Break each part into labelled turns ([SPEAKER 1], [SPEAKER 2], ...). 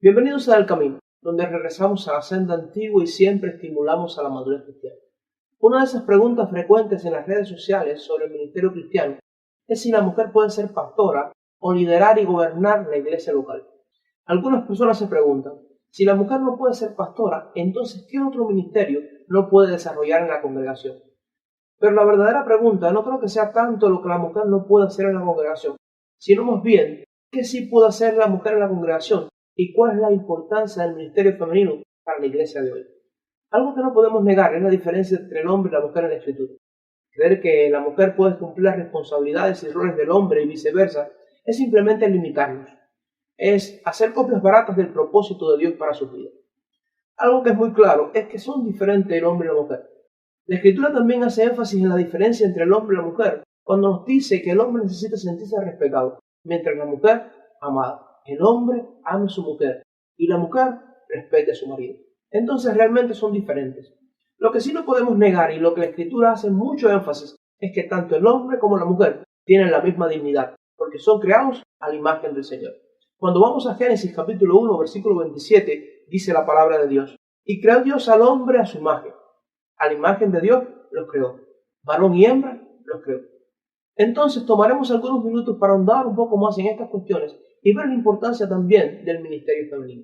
[SPEAKER 1] Bienvenidos a El Camino, donde regresamos a la senda antigua y siempre estimulamos a la madurez cristiana. Una de esas preguntas frecuentes en las redes sociales sobre el ministerio cristiano es si la mujer puede ser pastora o liderar y gobernar la iglesia local. Algunas personas se preguntan, si la mujer no puede ser pastora, entonces ¿qué otro ministerio no puede desarrollar en la congregación? Pero la verdadera pregunta no creo que sea tanto lo que la mujer no puede hacer en la congregación, sino más bien, ¿qué sí puede hacer la mujer en la congregación? ¿Y cuál es la importancia del ministerio femenino para la iglesia de hoy? Algo que no podemos negar es la diferencia entre el hombre y la mujer en la Escritura. Creer que la mujer puede cumplir las responsabilidades y roles del hombre y viceversa es simplemente limitarnos. Es hacer copias baratas del propósito de Dios para su vida. Algo que es muy claro es que son diferentes el hombre y la mujer. La Escritura también hace énfasis en la diferencia entre el hombre y la mujer cuando nos dice que el hombre necesita sentirse respetado, mientras la mujer amada. El hombre ama a su mujer y la mujer respete a su marido. Entonces realmente son diferentes. Lo que sí no podemos negar y lo que la Escritura hace mucho énfasis es que tanto el hombre como la mujer tienen la misma dignidad, porque son creados a la imagen del Señor. Cuando vamos a Génesis capítulo 1, versículo 27, dice la palabra de Dios: y creó Dios al hombre a su imagen. A la imagen de Dios los creó. Varón y hembra los creó. Entonces tomaremos algunos minutos para ahondar un poco más en estas cuestiones y ver la importancia también del ministerio femenino.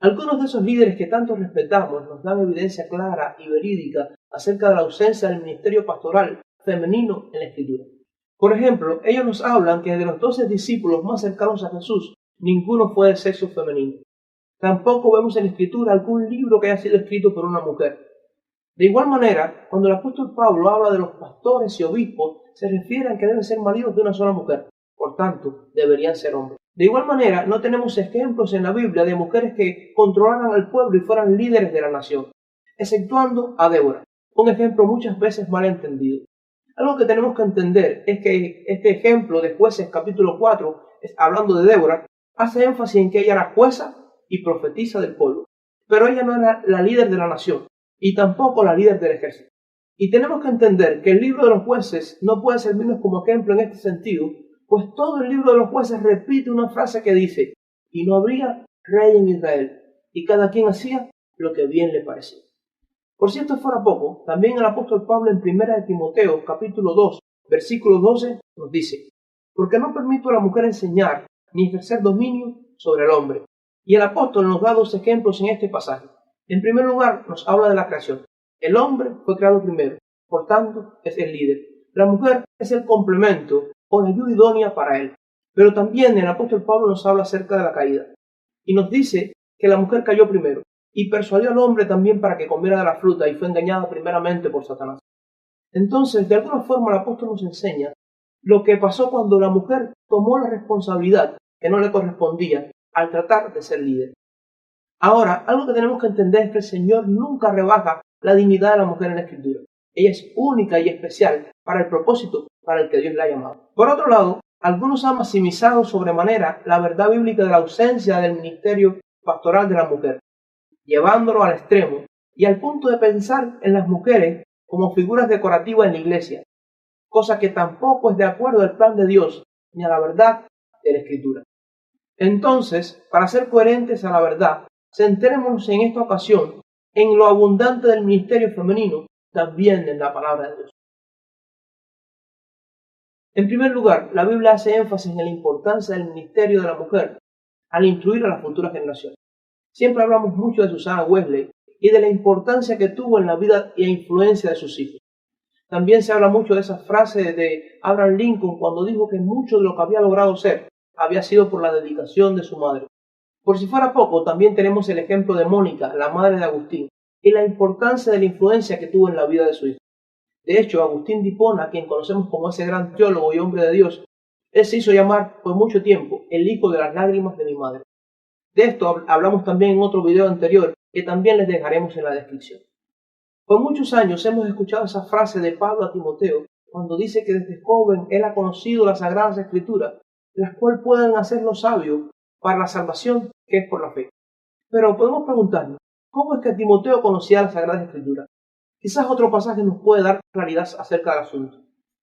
[SPEAKER 1] Algunos de esos líderes que tanto respetamos nos dan evidencia clara y verídica acerca de la ausencia del ministerio pastoral femenino en la Escritura. Por ejemplo, ellos nos hablan que de los 12 discípulos más cercanos a Jesús, ninguno fue de sexo femenino. Tampoco vemos en la Escritura algún libro que haya sido escrito por una mujer. De igual manera, cuando el apóstol Pablo habla de los pastores y obispos, se refiere a que deben ser maridos de una sola mujer. Por tanto, deberían ser hombres. De igual manera, no tenemos ejemplos en la Biblia de mujeres que controlaran al pueblo y fueran líderes de la nación, exceptuando a Débora, un ejemplo muchas veces mal entendido. Algo que tenemos que entender es que este ejemplo de Jueces capítulo 4, hablando de Débora, hace énfasis en que ella era jueza y profetisa del pueblo, pero ella no era la líder de la nación y tampoco la líder del ejército. Y tenemos que entender que el libro de los jueces no puede servirnos como ejemplo en este sentido, pues todo el libro de los jueces repite una frase que dice: y no habría rey en Israel, y cada quien hacía lo que bien le parecía. Por si esto fuera poco, también el apóstol Pablo en 1 de Timoteo capítulo 2, versículo 12 nos dice: porque no permito a la mujer enseñar ni ejercer dominio sobre el hombre. Y el apóstol nos da dos ejemplos en este pasaje. En primer lugar, nos habla de la creación. El hombre fue creado primero, por tanto, es el líder. La mujer es el complemento o la ayuda idónea para él. Pero también el apóstol Pablo nos habla acerca de la caída. Y nos dice que la mujer cayó primero y persuadió al hombre también para que comiera de la fruta y fue engañada primeramente por Satanás. Entonces, de alguna forma, el apóstol nos enseña lo que pasó cuando la mujer tomó la responsabilidad que no le correspondía al tratar de ser líder. Ahora, algo que tenemos que entender es que el Señor nunca rebaja la dignidad de la mujer en la Escritura. Ella es única y especial para el propósito para el que Dios la ha llamado. Por otro lado, algunos han maximizado sobremanera la verdad bíblica de la ausencia del ministerio pastoral de la mujer, llevándolo al extremo y al punto de pensar en las mujeres como figuras decorativas en la iglesia, cosa que tampoco es de acuerdo al plan de Dios ni a la verdad de la Escritura. Entonces, para ser coherentes a la verdad, centrémonos en esta ocasión en lo abundante del ministerio femenino, también en la palabra de Dios. En primer lugar, la Biblia hace énfasis en la importancia del ministerio de la mujer al instruir a las futuras generaciones. Siempre hablamos mucho de Susana Wesley y de la importancia que tuvo en la vida y influencia de sus hijos. También se habla mucho de esa frase de Abraham Lincoln cuando dijo que mucho de lo que había logrado ser había sido por la dedicación de su madre. Por si fuera poco, también tenemos el ejemplo de Mónica, la madre de Agustín, y la importancia de la influencia que tuvo en la vida de su hijo. De hecho, Agustín de Hipona, a quien conocemos como ese gran teólogo y hombre de Dios, él se hizo llamar por mucho tiempo el hijo de las lágrimas de mi madre. De esto hablamos también en otro video anterior que también les dejaremos en la descripción. Por muchos años hemos escuchado esa frase de Pablo a Timoteo cuando dice que desde joven él ha conocido las Sagradas Escrituras, las cuales pueden hacerlo sabio para la salvación que es por la fe. Pero podemos preguntarnos, ¿cómo es que Timoteo conocía las Sagradas Escrituras? Quizás otro pasaje nos puede dar claridad acerca del asunto.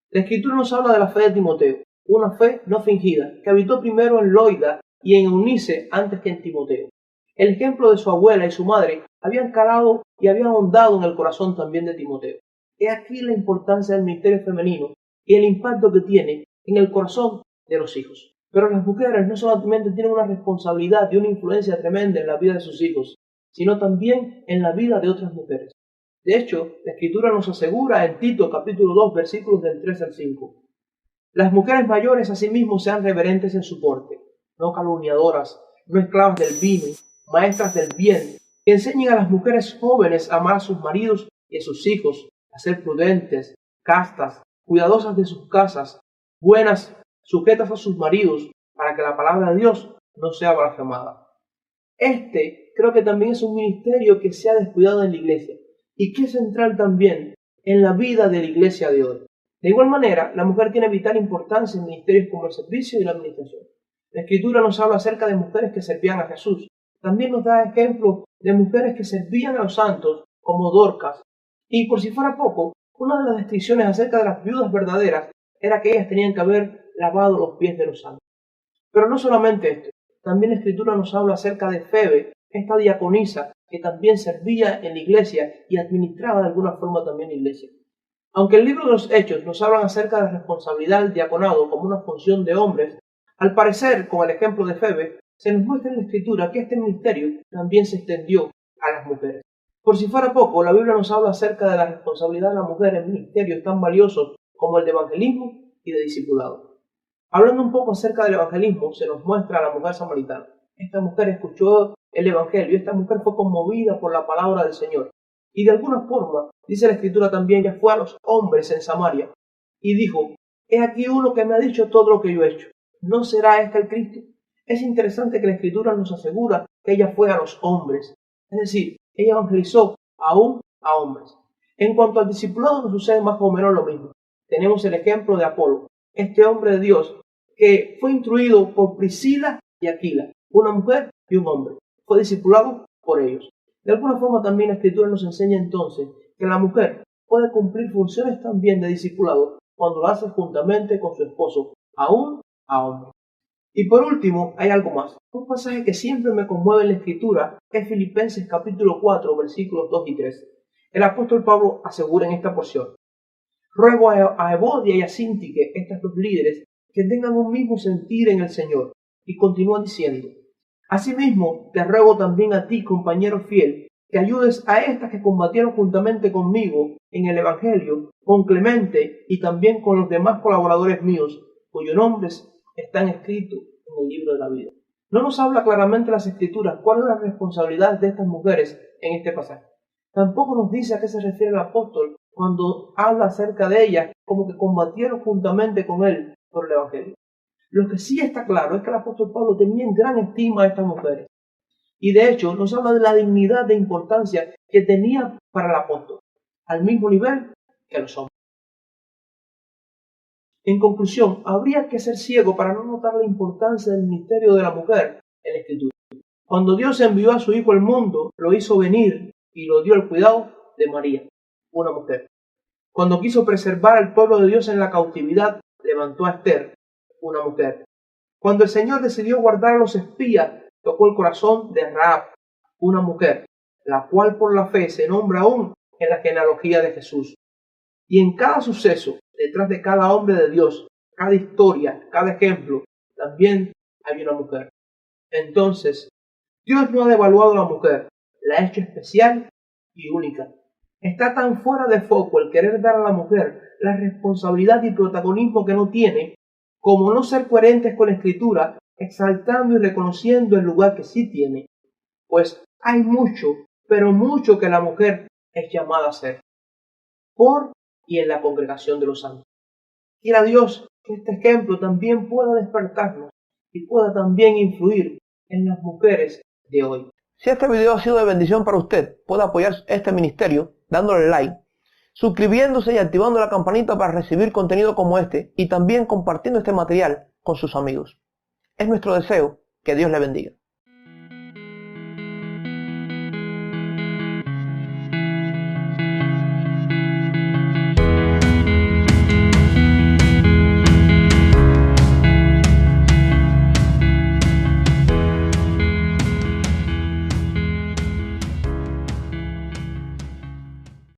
[SPEAKER 1] La Escritura nos habla de la fe de Timoteo, una fe no fingida, que habitó primero en Loida y en Eunice antes que en Timoteo. El ejemplo de su abuela y su madre habían calado y habían ahondado en el corazón también de Timoteo. He aquí la importancia del ministerio femenino y el impacto que tiene en el corazón de los hijos. Pero las mujeres no solamente tienen una responsabilidad y una influencia tremenda en la vida de sus hijos, sino también en la vida de otras mujeres. De hecho, la Escritura nos asegura en Tito capítulo 2 versículos del 3 al 5. Las mujeres mayores asimismo sean reverentes en su porte, no calumniadoras, no esclavas del vino, maestras del bien, que enseñen a las mujeres jóvenes a amar a sus maridos y a sus hijos, a ser prudentes, castas, cuidadosas de sus casas, buenas, sujetas a sus maridos, para que la palabra de Dios no sea blasfemada. Creo que también es un ministerio que se ha descuidado en la iglesia y que es central también en la vida de la iglesia de hoy. De igual manera, la mujer tiene vital importancia en ministerios como el servicio y la administración. La Escritura nos habla acerca de mujeres que servían a Jesús. También nos da ejemplos de mujeres que servían a los santos, como Dorcas. Y por si fuera poco, una de las descripciones acerca de las viudas verdaderas era que ellas tenían que haber lavado los pies de los santos. Pero no solamente esto, también la Escritura nos habla acerca de Febe, esta diaconisa que también servía en la iglesia y administraba de alguna forma también la iglesia. Aunque el libro de los Hechos nos habla acerca de la responsabilidad del diaconado como una función de hombres, al parecer, con el ejemplo de Febe, se nos muestra en la Escritura que este ministerio también se extendió a las mujeres. Por si fuera poco, la Biblia nos habla acerca de la responsabilidad de la mujer en ministerios tan valiosos como el de evangelismo y de discipulado. Hablando un poco acerca del evangelismo, se nos muestra a la mujer samaritana. Esta mujer escuchó el evangelio, esta mujer fue conmovida por la palabra del Señor. Y de alguna forma, dice la Escritura también, ella fue a los hombres en Samaria y dijo, he aquí uno que me ha dicho todo lo que yo he hecho. ¿No será este el Cristo? Es interesante que la Escritura nos asegura que ella fue a los hombres. Es decir, ella evangelizó aún a hombres. En cuanto al discipulado nos sucede más o menos lo mismo. Tenemos el ejemplo de Apolo, este hombre de Dios que fue instruido por Priscila y Aquila, una mujer y un hombre. Fue discipulado por ellos. De alguna forma también la Escritura nos enseña entonces que la mujer puede cumplir funciones también de discipulado cuando lo hace juntamente con su esposo, aún a hombre. Y por último, hay algo más. Un pasaje que siempre me conmueve en la Escritura es Filipenses capítulo 4, versículos 2 y 3. El apóstol Pablo asegura en esta porción, ruego a Evodia y a Síntique, estas dos líderes, que tengan un mismo sentir en el Señor. Y continúa diciendo, asimismo, te ruego también a ti, compañero fiel, que ayudes a estas que combatieron juntamente conmigo en el Evangelio, con Clemente y también con los demás colaboradores míos, cuyos nombres están escritos en el libro de la vida. No nos habla claramente las Escrituras cuál es la responsabilidad de estas mujeres en este pasaje. Tampoco nos dice a qué se refiere el apóstol cuando habla acerca de ellas, como que combatieron juntamente con él por el Evangelio. Lo que sí está claro es que el apóstol Pablo tenía en gran estima a estas mujeres. Y de hecho nos habla de la dignidad e importancia que tenía para el apóstol, al mismo nivel que los hombres. En conclusión, habría que ser ciego para no notar la importancia del ministerio de la mujer en la Escritura. Cuando Dios envió a su Hijo al mundo, lo hizo venir y lo dio al cuidado de María, una mujer. Cuando quiso preservar al pueblo de Dios en la cautividad, levantó a Esther, una mujer. Cuando el Señor decidió guardar a los espías, tocó el corazón de Rahab, una mujer, la cual por la fe se nombra aún en la genealogía de Jesús. Y en cada suceso, detrás de cada hombre de Dios, cada historia, cada ejemplo, también hay una mujer. Entonces, Dios no ha devaluado a la mujer, la ha hecho especial y única. Está tan fuera de foco el querer dar a la mujer la responsabilidad y protagonismo que no tiene, como no ser coherentes con la Escritura, exaltando y reconociendo el lugar que sí tiene. Pues hay mucho, pero mucho que la mujer es llamada a ser, por y en la congregación de los santos. Quiera Dios que este ejemplo también pueda despertarnos y pueda también influir en las mujeres de hoy.
[SPEAKER 2] Si este video ha sido de bendición para usted, puede apoyar este ministerio dándole like, suscribiéndose y activando la campanita para recibir contenido como este y también compartiendo este material con sus amigos. Es nuestro deseo que Dios le bendiga.